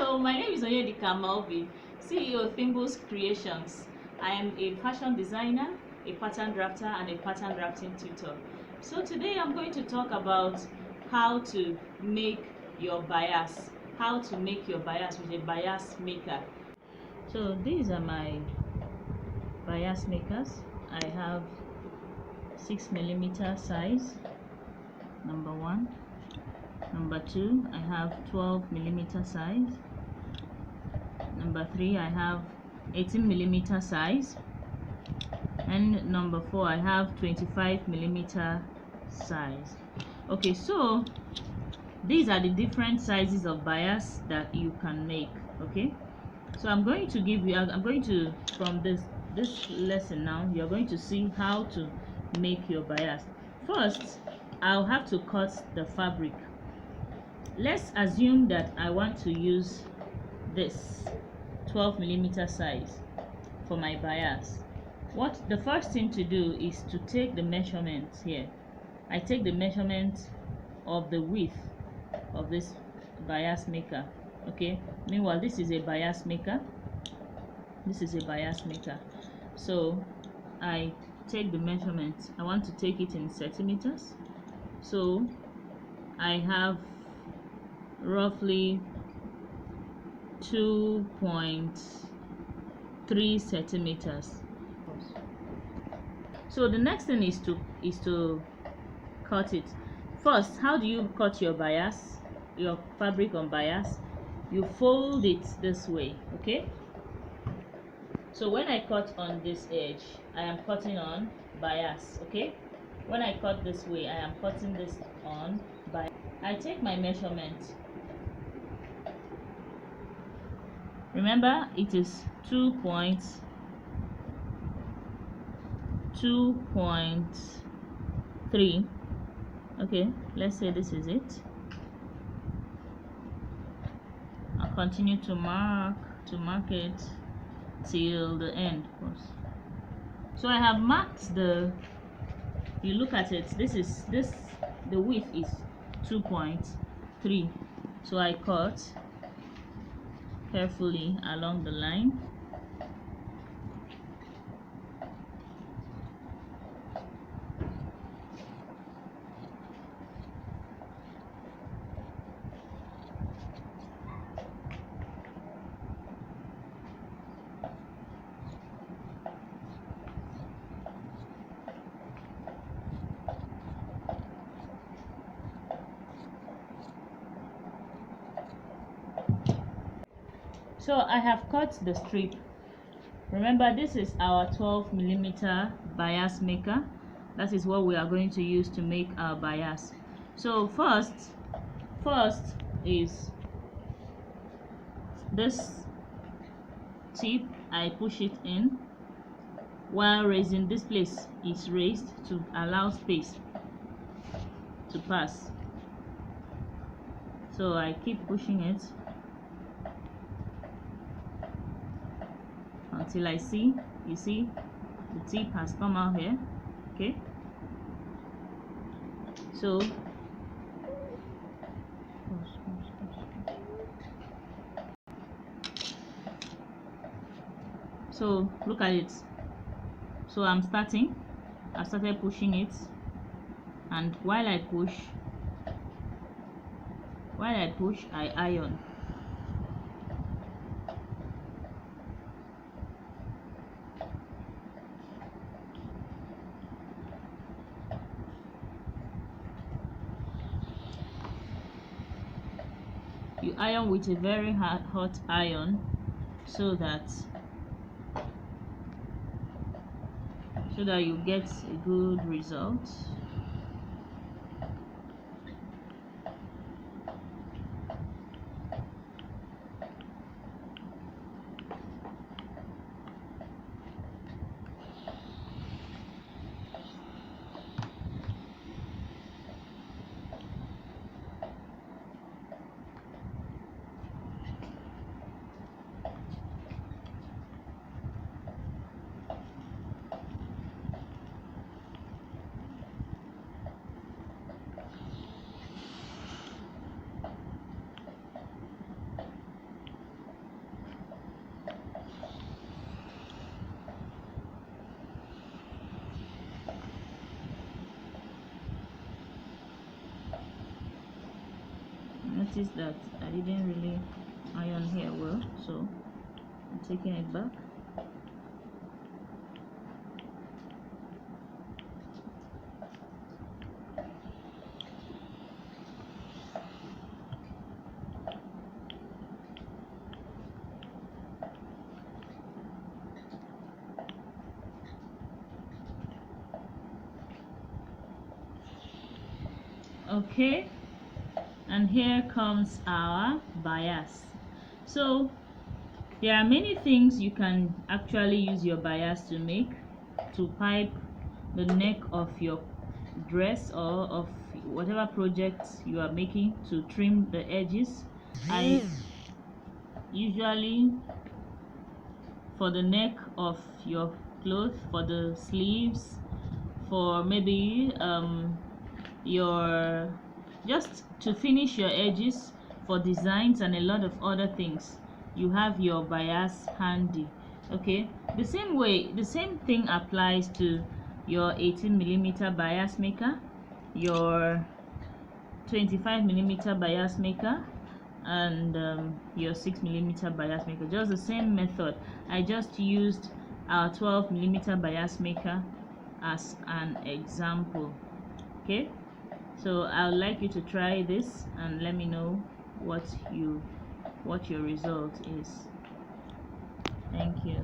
Hello, my name is Onyedika Malvi, CEO of Thimbles Creations. I am a fashion designer, a pattern drafter, and a pattern drafting tutor. So today I'm going to talk about how to make your bias, with a bias maker. So these are my bias makers. I have 6mm size, number 1. Number 2, I have 12mm size. Number 3, I have 18mm size. And number 4, I have 25mm size. Okay, so these are the different sizes of bias that you can make. Okay, so I'm going to from this lesson now, you're going to see how to make your bias. First, I'll have to cut the fabric. Let's assume that I want to use this 12mm size for my bias. The first thing to do is to take the measurements here. I take the measurement of the width of this bias maker. Okay, meanwhile this is a bias maker. So I take the measurement. I want to take it in centimeters, so I have roughly 2.3 centimeters. So the next thing is to cut it. First, how do you cut your bias, your fabric on bias? You fold it this way. Okay, so when I cut on this edge, I am cutting on bias. Okay, when I cut this way, I am cutting this on bias. I take my measurement. Remember, it is 2.3. Okay, let's say this is it. I'll continue to mark it till the end, of course. So I have marked the, you look at it, the width is 2.3. so I cut carefully along the line. So I have cut the strip. Remember, this is our 12mm bias maker. That is what we are going to use to make our bias. So first is this tip. I push it in while raising. This place is raised to allow space to pass. So I keep pushing it until I see, you see, the tip has come out here. Okay, so look at it. So I started pushing it, and while I push, I iron. You iron with a very hot iron so that you get a good result. noticed that I didn't really iron here well, so I'm taking it back. Okay, and here comes our bias. So there are many things you can actually use your bias to make, to pipe the neck of your dress or of whatever projects you are making, to trim the edges. I usually, for the neck of your cloth, for the sleeves, for maybe your, just to finish your edges, for designs and a lot of other things, you have your bias handy. Okay, the same thing applies to your 18mm bias maker, your 25mm bias maker, and your 6mm bias maker. Just the same method. I just used our 12mm bias maker as an example. Okay, so I would like you to try this and let me know what your result is. Thank you.